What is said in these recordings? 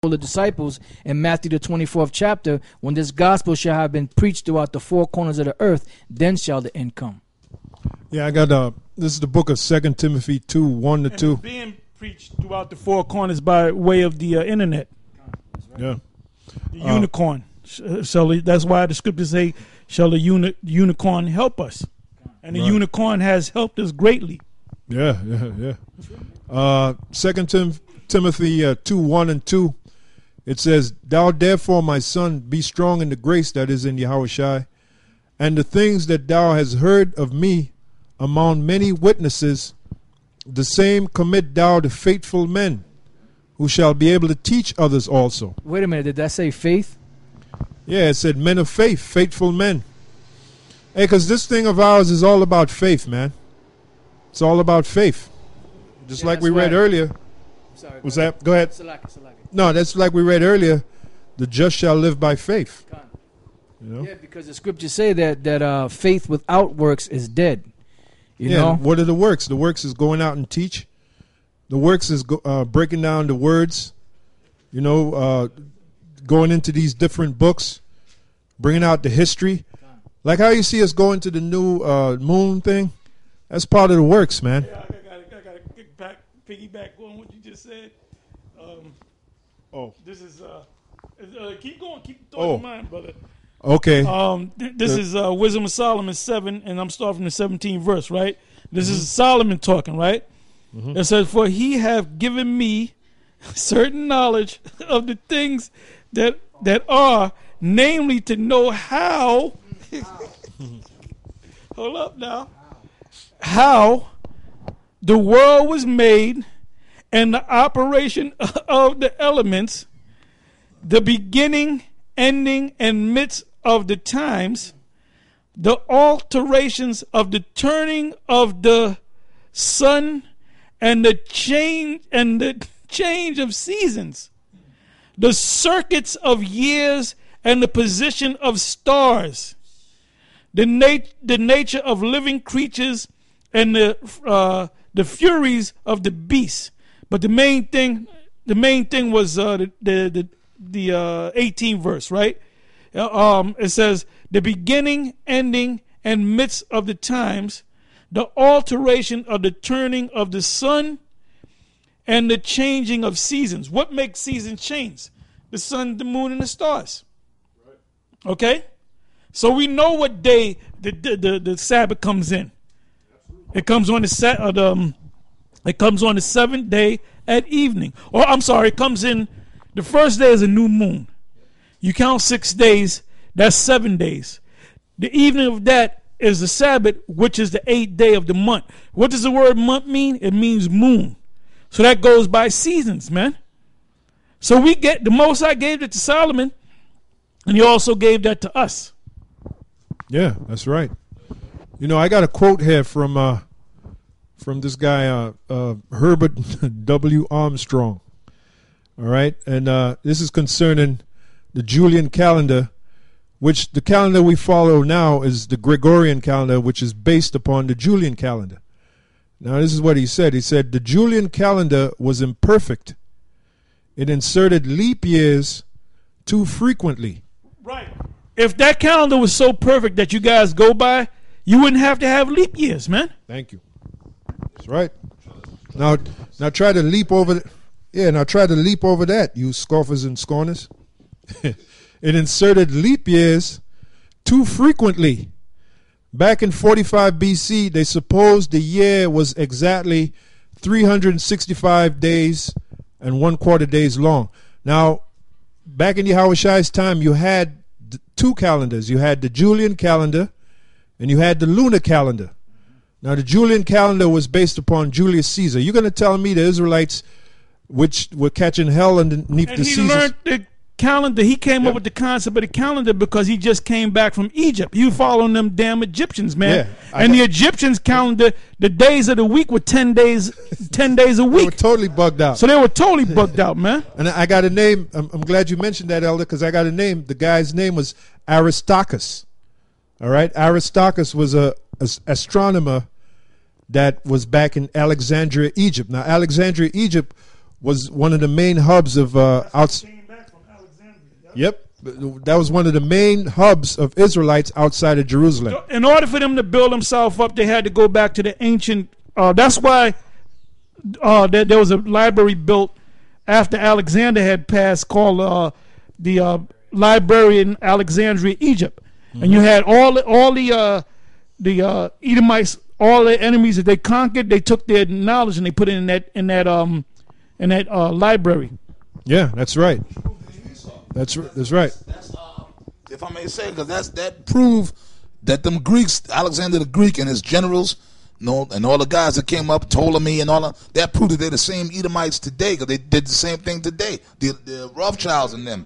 the disciples in Matthew the 24th chapter, when this gospel shall have been preached throughout the four corners of the earth, then shall the end come. Yeah, I got this is the book of 2 Timothy 2, 1 to 2. It's being preached throughout the four corners by way of the internet. Right. Yeah. The unicorn. That's why the scriptures say, shall the unicorn help us? And the unicorn has helped us greatly. Yeah. 2 Timothy 2, 1 and 2. It says, Thou therefore, my son, be strong in the grace that is in Yahushua, and the things that thou hast heard of me among many witnesses, the same commit thou to faithful men, who shall be able to teach others also. Wait a minute, did that say faith? Yeah, it said men of faith, faithful men. Hey, because this thing of ours is all about faith, man. It's all about faith. Just like we read earlier. Sorry, What's that? Go ahead. Salaki. No, that's like we read earlier. The just shall live by faith. You know? Yeah, because the scriptures say that faith without works is dead. You know? What are the works? The works is going out and teach. The works is breaking down the words. You know, going into these different books, bringing out the history. Like how you see us going to the new moon thing. That's part of the works, man. Yeah, I got to piggyback on what you just said. This is keep going, keep throwing in mind, brother. Okay. This is Wisdom of Solomon 7, and I'm starting from the 17th verse, right? This is Solomon talking, right? It says, For he hath given me certain knowledge of the things that are, namely to know how. Hold up now. How the world was made and the operation of the elements, the beginning, ending, and midst of the times, the alterations of the turning of the sun, and the change of seasons, the circuits of years, and the position of stars, the nature of living creatures, and the furies of the beasts. But the main thing was the 18th verse, right? It says the beginning, ending, and midst of the times, the alteration of the turning of the sun, and the changing of seasons. What makes seasons change? The sun, the moon, and the stars. Okay, so we know what day the Sabbath comes in. It comes on the seventh day at evening. Or I'm sorry, it comes in. The first day is a new moon. You count 6 days. That's 7 days. The evening of that is the Sabbath, which is the 8th day of the month. What does the word month mean? It means moon. So that goes by seasons, man. So we get the Most High gave it to Solomon, and he also gave that to us. Yeah, that's right. You know, I got a quote here from this guy Herbert W. Armstrong. All right, and this is concerning the Julian calendar, which the calendar we follow now is the Gregorian calendar, which is based upon the Julian calendar. Now, this is what he said. He said, the Julian calendar was imperfect. It inserted leap years too frequently. Right. If that calendar was so perfect that you guys go by, you wouldn't have to have leap years, man. Thank you. That's right. Now try to leap over. Now try to leap over that, you scoffers and scorners. It inserted leap years too frequently. Back in 45 BC, they supposed the year was exactly 365 days and 1/4 days long. Now, back in Yahushua's time, you had two calendars. You had the Julian calendar and you had the lunar calendar. Now, the Julian calendar was based upon Julius Caesar. You're going to tell me the Israelites, which were catching hell underneath the Caesars. And he learned the calendar. He came up with the concept of the calendar because he just came back from Egypt. He was following them damn Egyptians, man. Yeah, the Egyptians' calendar, the days of the week were 10 days a week. They were totally bugged out. So they were totally bugged out, man. And I got a name. I'm glad you mentioned that, Elder, because I got a name. The guy's name was Aristarchus. All right? Aristarchus was an astronomer that was back in Alexandria, Egypt. Now, Alexandria, Egypt was one of the main hubs of outs. Came back from Alexandria. Yep, that was one of the main hubs of Israelites outside of Jerusalem. In order for them to build themselves up, they had to go back to the ancient. That's why there was a library built after Alexander had passed called the Library in Alexandria, Egypt, and you had all the Edomites, all the enemies that they conquered. They took their knowledge and they put it in that library. Yeah, that's right. That's right. That's if I may say, because that proved that them Greeks, Alexander the Greek and his generals, and all the guys that came up, Ptolemy and that proved that they're the same Edomites today, because they did the same thing today. The Rothschilds and them,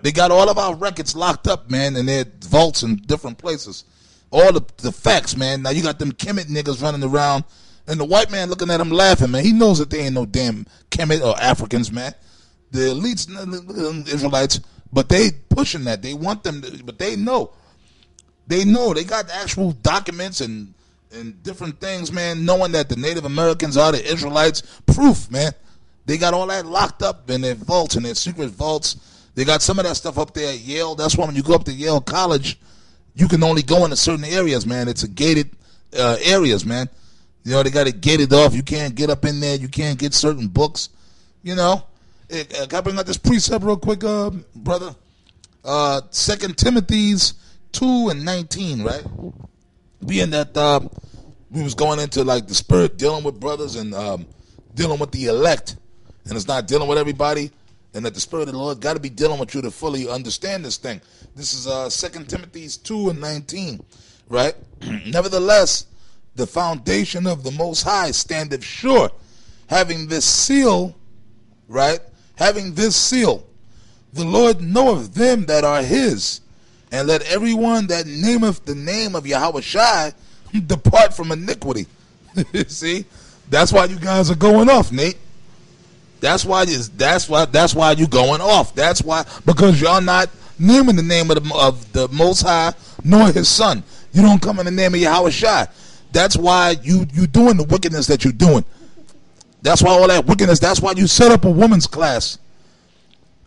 they got all of our records locked up, man, in their vaults in different places. All the facts, man. Now you got them Kemet niggas running around, and the white man looking at them laughing, man. He knows that they ain't no damn Kemet or Africans, man. The elites, Israelites, but they pushing that. They want them, but they know. They got actual documents and different things, man, knowing that the Native Americans are the Israelites. Proof, man. They got all that locked up in their vaults, in their secret vaults. They got some of that stuff up there at Yale. That's why when you go up to Yale College, you can only go into certain areas, man. It's a gated areas, man. You know, they got it gated off. You can't get up in there. You can't get certain books. You know, can I bring out this precept real quick, brother? 2 Timothy's 2:19, right? Being that we was going into like the Spirit dealing with brothers and dealing with the elect, and it's not dealing with everybody, and that the Spirit of the Lord got to be dealing with you to fully understand this thing. This is 2 Timothy's 2:19, right? Nevertheless, the foundation of the Most High standeth sure, having this seal, right? Having this seal, the Lord knoweth them that are his, and let everyone that nameth the name of Yahweh Shai depart from iniquity. See, that's why you guys are going off, Nate. That's why you going off. That's why, because y'all not naming the name of the Most High nor his Son. You don't come in the name of Yahweh Shai. That's why you doing the wickedness that you're doing. That's why all that wickedness. That's why you set up a women's class.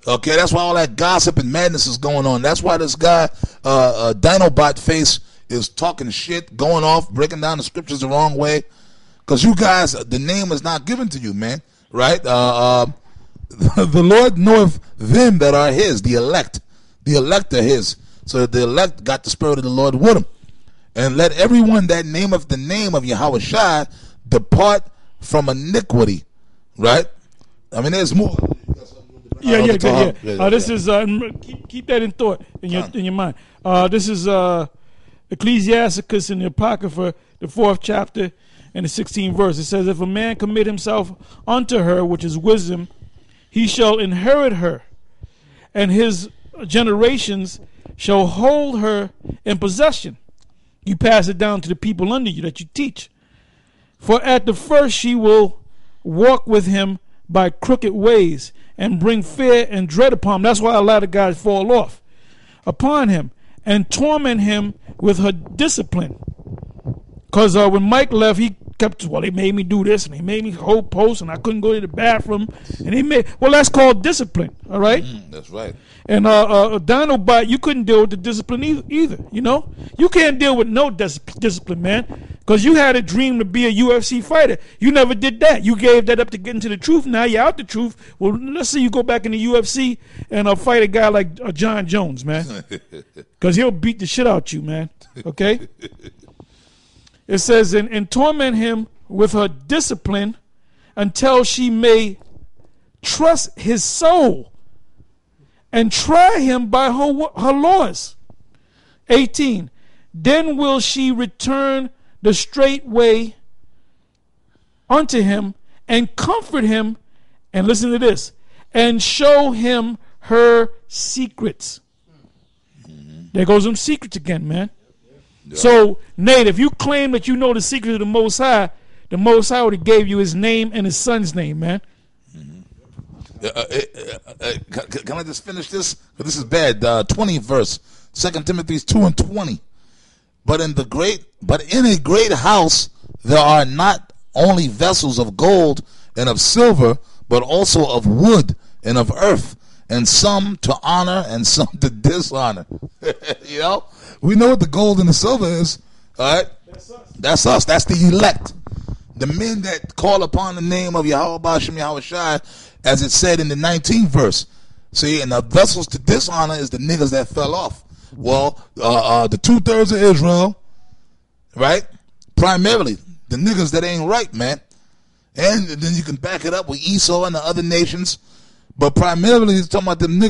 Okay, that's why all that gossip and madness is going on. That's why this guy, Dinobot Face, is talking shit, going off, breaking down the scriptures the wrong way. Because you guys, the name is not given to you, man. Right? The Lord knoweth them that are his, the elect. The elect are his. So the elect got the Spirit of the Lord with him. And let everyone that nameth the name of Yahweh Shai depart from iniquity. Right? I mean, there's more. Yeah. This is keep that in thought in your mind. This is Ecclesiasticus in the Apocrypha, the 4th chapter and the 16th verse. It says, "If a man commit himself unto her, which is wisdom, he shall inherit her, and his generations shall hold her in possession. You pass it down to the people under you that you teach. For at the first she will walk with him by crooked ways, and bring fear and dread upon him." That's why a lot of guys fall off upon him, and torment him with her discipline. Because when Mike left, he kept, well, they made me do this, and they made me hold posts, and I couldn't go to the bathroom, and that's called discipline, all right? That's right. And Dinobot, you couldn't deal with the discipline either, you know? You can't deal with no discipline, man, because you had a dream to be a UFC fighter. You never did that. You gave that up to get into the truth. Now you're out the truth. Well, let's say you go back in the UFC and fight a guy like John Jones, man, because he'll beat the shit out you, man, okay? It says, and torment him with her discipline until she may trust his soul and try him by her laws. 18. Then will she return the straight way unto him and comfort him, and listen to this, and show him her secrets. There goes them secrets again, man. Yeah. So, Nate, if you claim that you know the secret of the Most High would have gave you his name and his son's name, man. Can I just finish this? This is bad. 20th verse, 2 Timothy 2:20. But in a great house there are not only vessels of gold and of silver, but also of wood and of earth, and some to honor and some to dishonor. You know, we know what the gold and the silver is. All right, that's us. That's the elect, the men that call upon the name of Yahweh Ba'ashem Yahweh Shai, as it said in the 19th verse. See, and the vessels to dishonor is the niggas that fell off. Well, the 2/3 of Israel, right? Primarily the niggas that ain't right, man. And then you can back it up with Esau and the other nations. But primarily, it's talking about them niggas